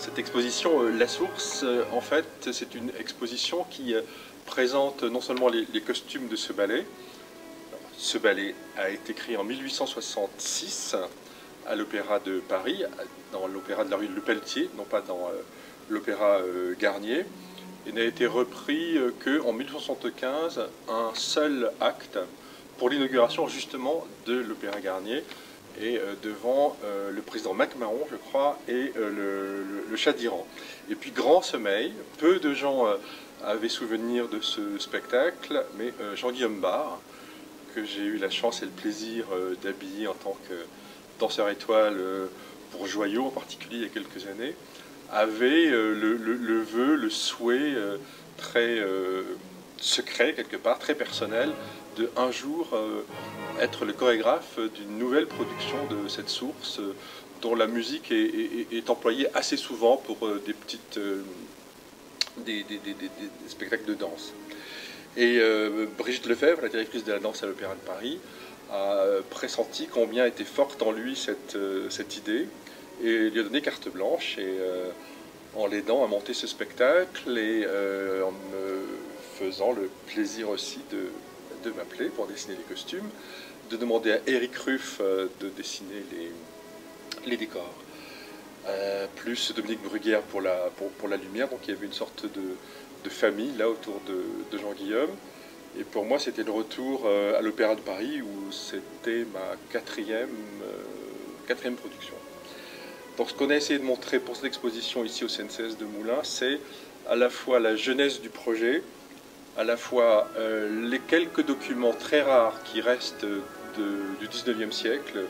Cette exposition La Source, en fait, c'est une exposition qui présente non seulement les costumes de ce ballet. Ce ballet a été créé en 1866 à l'Opéra de Paris, dans l'Opéra de la rue Le Pelletier, non pas dans l'Opéra Garnier, et n'a été repris qu'en 1875, un seul acte pour l'inauguration justement de l'Opéra Garnier, et devant le président MacMahon, je crois, et le Shah d'Iran. Et puis grand sommeil, peu de gens avaient souvenir de ce spectacle, mais Jean-Guillaume Barre, que j'ai eu la chance et le plaisir d'habiller en tant que danseur étoile pour Joyau en particulier il y a quelques années, avait le vœu, le souhait très secret quelque part, très personnel, de un jour être le chorégraphe d'une nouvelle production de cette source dont la musique est employée assez souvent pour des spectacles de danse. Et Brigitte Lefebvre, la directrice de la danse à l'Opéra de Paris, a pressenti combien était forte en lui cette idée et lui a donné carte blanche et en l'aidant à monter ce spectacle et en me faisant le plaisir aussi de m'appeler pour dessiner les costumes, de demander à Éric Ruff de dessiner les décors. Plus Dominique Bruguière pour la lumière, donc il y avait une sorte de famille là autour de Jean-Guillaume. Et pour moi, c'était le retour à l'Opéra de Paris où c'était ma quatrième production. Donc ce qu'on a essayé de montrer pour cette exposition ici au CNCS de Moulins, c'est à la fois la jeunesse du projet, à la fois les quelques documents très rares qui restent du 19e siècle.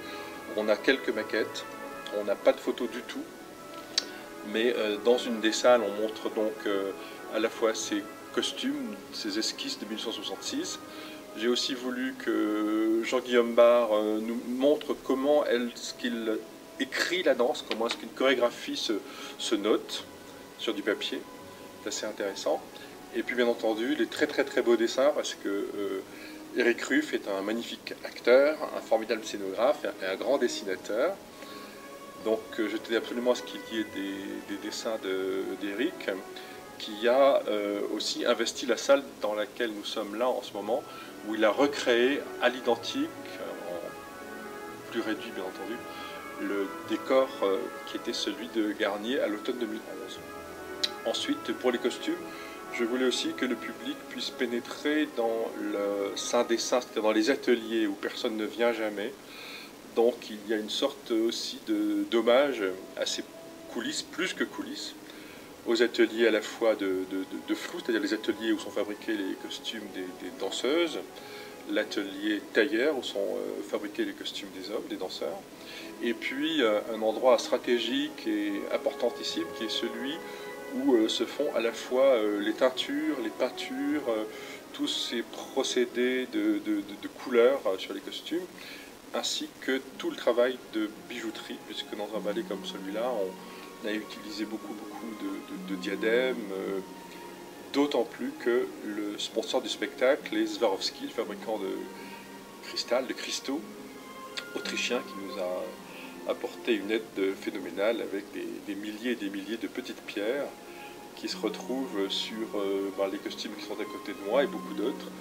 On a quelques maquettes, on n'a pas de photos du tout, mais dans une des salles, on montre donc à la fois ces costumes, ces esquisses de 1866. J'ai aussi voulu que Jean-Guillaume Barre nous montre comment est-ce qu'il écrit la danse, comment est-ce qu'une chorégraphie se note sur du papier. C'est assez intéressant. Et puis bien entendu, les très beaux dessins, parce que Éric Ruff est un magnifique acteur, un formidable scénographe et un grand dessinateur. Donc je tenais absolument à ce qu'il y ait des dessins d'Éric, qui a aussi investi la salle dans laquelle nous sommes là en ce moment, où il a recréé à l'identique, en plus réduit bien entendu, le décor qui était celui de Garnier à l'automne 2011. Ensuite, pour les costumes, je voulais aussi que le public puisse pénétrer dans le sein des saints, c'est-à-dire dans les ateliers où personne ne vient jamais. Donc il y a une sorte aussi d'hommage à ces coulisses, plus que coulisses, aux ateliers à la fois de flou, c'est-à-dire les ateliers où sont fabriqués les costumes des danseuses, l'atelier tailleur où sont fabriqués les costumes des hommes, des danseurs, et puis un endroit stratégique et importantissime qui est celui où se font à la fois les teintures, les peintures, tous ces procédés de couleurs sur les costumes, ainsi que tout le travail de bijouterie, puisque dans un ballet comme celui-là, on a utilisé beaucoup de diadèmes, d'autant plus que le sponsor du spectacle est Swarovski, le fabricant de cristal, de cristaux autrichien, qui nous a apporté une aide phénoménale avec des milliers et des milliers de petites pierres qui se retrouvent sur les costumes qui sont à côté de moi et beaucoup d'autres,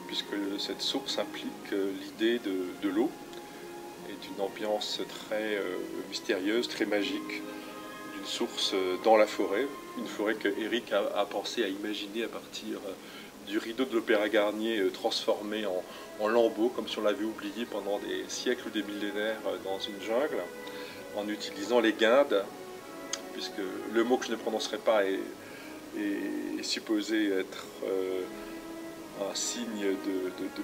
puisque cette source implique l'idée de l'eau et d'une ambiance très mystérieuse, très magique, d'une source dans la forêt, une forêt que Éric a pensé à imaginer à partir du rideau de l'Opéra Garnier transformé en lambeaux, comme si on l'avait oublié pendant des siècles ou des millénaires dans une jungle, en utilisant les guindes, puisque le mot que je ne prononcerai pas est supposé être un signe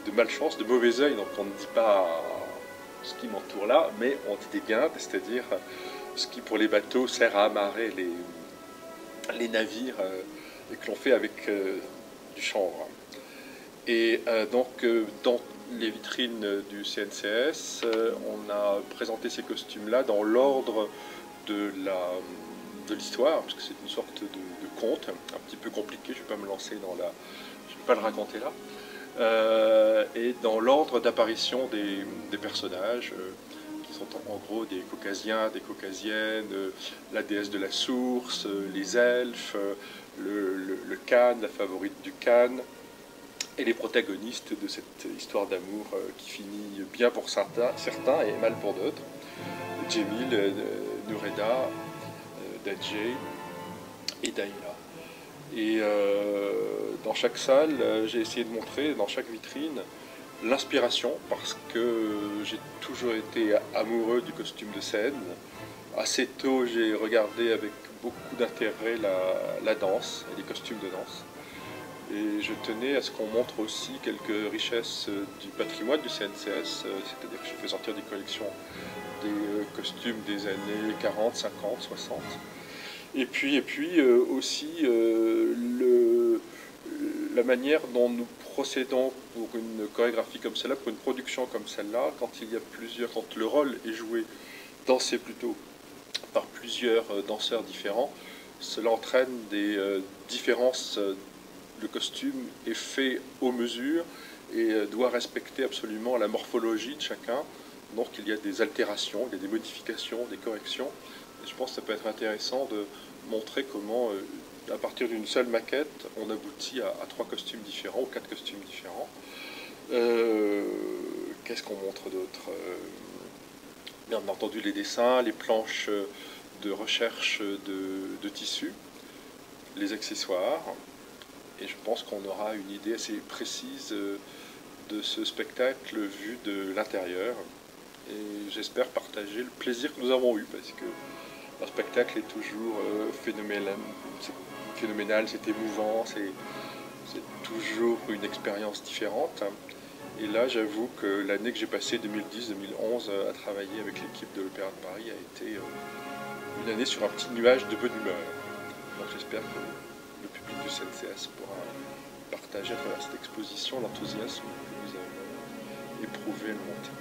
de malchance, de mauvais œil, donc on ne dit pas ce qui m'entoure là, mais on dit des guindes, c'est-à-dire ce qui pour les bateaux sert à amarrer les navires et que l'on fait avec du chanvre. Et donc dans les vitrines du CNCS, on a présenté ces costumes-là dans l'ordre de l'histoire, parce que c'est une sorte de conte, un petit peu compliqué, je ne vais pas me lancer je ne vais pas le raconter là, et dans l'ordre d'apparition des personnages, qui sont en gros des Caucasiens, des Caucasiennes, la déesse de la source, les elfes, le Khan, la favorite du Khan, et les protagonistes de cette histoire d'amour qui finit bien pour certains et mal pour d'autres. Jemil, Nureda, Dajjeh et Daïla. Et dans chaque salle, j'ai essayé de montrer, dans chaque vitrine, l'inspiration, parce que j'ai toujours été amoureux du costume de scène. Assez tôt, j'ai regardé avec beaucoup d'intérêt la danse et les costumes de danse. Et je tenais à ce qu'on montre aussi quelques richesses du patrimoine du CNCS, c'est-à-dire que je fais sortir des collections des costumes des années 40, 50, 60. Et puis aussi la manière dont nous procédons pour une chorégraphie comme celle-là, pour une production comme celle-là, quand le rôle est joué, dansé plutôt, par plusieurs danseurs différents, cela entraîne des différences. Le costume est fait aux mesures et doit respecter absolument la morphologie de chacun. Donc il y a des altérations, il y a des modifications, des corrections. Et je pense que ça peut être intéressant de montrer comment, à partir d'une seule maquette, on aboutit à 3 costumes différents ou 4 costumes différents. Qu'est-ce qu'on montre d'autre? Bien entendu les dessins, les planches de recherche de tissus, les accessoires. Et je pense qu'on aura une idée assez précise de ce spectacle vu de l'intérieur. Et j'espère partager le plaisir que nous avons eu, parce que un spectacle est toujours phénoménal, c'est émouvant, c'est toujours une expérience différente. Et là, j'avoue que l'année que j'ai passée, 2010-2011, à travailler avec l'équipe de l'Opéra de Paris, a été une année sur un petit nuage de bonne humeur. Donc j'espère que le public du CNCS pourra partager à travers cette exposition l'enthousiasme que nous avons éprouvé à le monter.